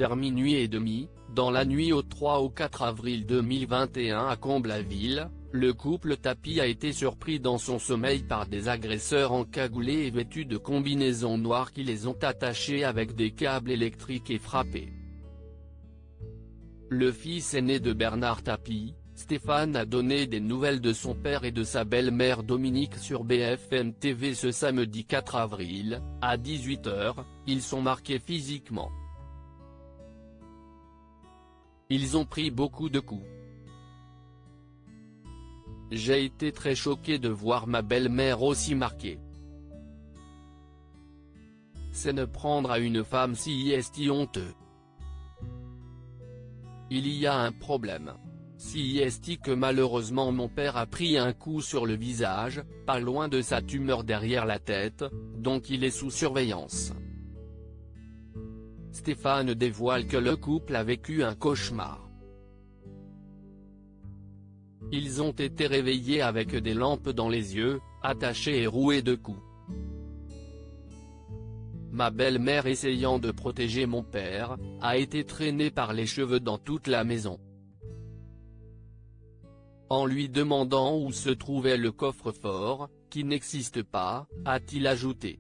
vers minuit et demi, dans la nuit au 3 au 4 avril 2021 à Comble-la-Ville, le couple Tapie a été surpris dans son sommeil par des agresseurs encagoulés et vêtus de combinaisons noires qui les ont attachés avec des câbles électriques et frappés. Le fils aîné de Bernard Tapie, Stéphane a donné des nouvelles de son père et de sa belle-mère Dominique sur BFM TV ce samedi 4 avril, à 18 h, ils sont marqués physiquement. Ils ont pris beaucoup de coups. J'ai été très choqué de voir ma belle-mère aussi marquée. C'est ne prendre à une femme si honteux. Il y a un problème. Si que malheureusement mon père a pris un coup sur le visage, pas loin de sa tumeur derrière la tête, donc il est sous surveillance. Stéphane dévoile que le couple a vécu un cauchemar. Ils ont été réveillés avec des lampes dans les yeux, attachés et roués de coups. Ma belle-mère essayant de protéger mon père, a été traînée par les cheveux dans toute la maison. En lui demandant où se trouvait le coffre-fort, qui n'existe pas, a-t-il ajouté.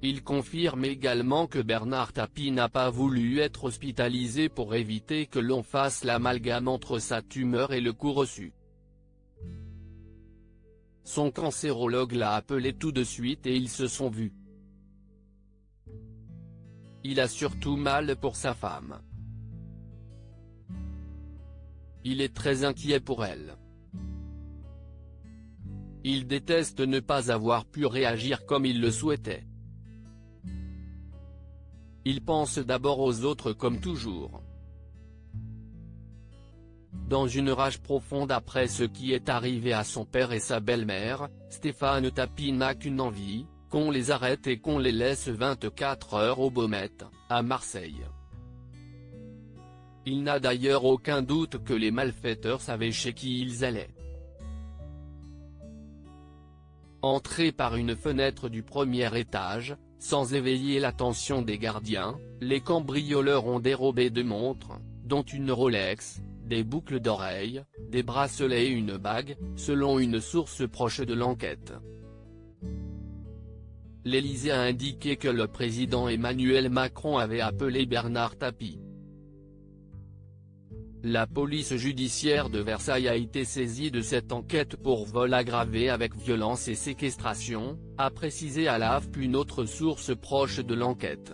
Il confirme également que Bernard Tapie n'a pas voulu être hospitalisé pour éviter que l'on fasse l'amalgame entre sa tumeur et le coup reçu. Son cancérologue l'a appelé tout de suite et ils se sont vus. Il a surtout mal pour sa femme. Il est très inquiet pour elle. Il déteste ne pas avoir pu réagir comme il le souhaitait. Il pense d'abord aux autres comme toujours. Dans une rage profonde après ce qui est arrivé à son père et sa belle-mère, Stéphane Tapie n'a qu'une envie, qu'on les arrête et qu'on les laisse 24 heures au Baumette, à Marseille. Il n'a d'ailleurs aucun doute que les malfaiteurs savaient chez qui ils allaient. Entrés par une fenêtre du premier étage, sans éveiller l'attention des gardiens, les cambrioleurs ont dérobé 2 montres, dont une Rolex, des boucles d'oreilles, des bracelets et une bague, selon une source proche de l'enquête. L'Élysée a indiqué que le président Emmanuel Macron avait appelé Bernard Tapie. La police judiciaire de Versailles a été saisie de cette enquête pour vol aggravé avec violence et séquestration, a précisé à l'AFP une autre source proche de l'enquête.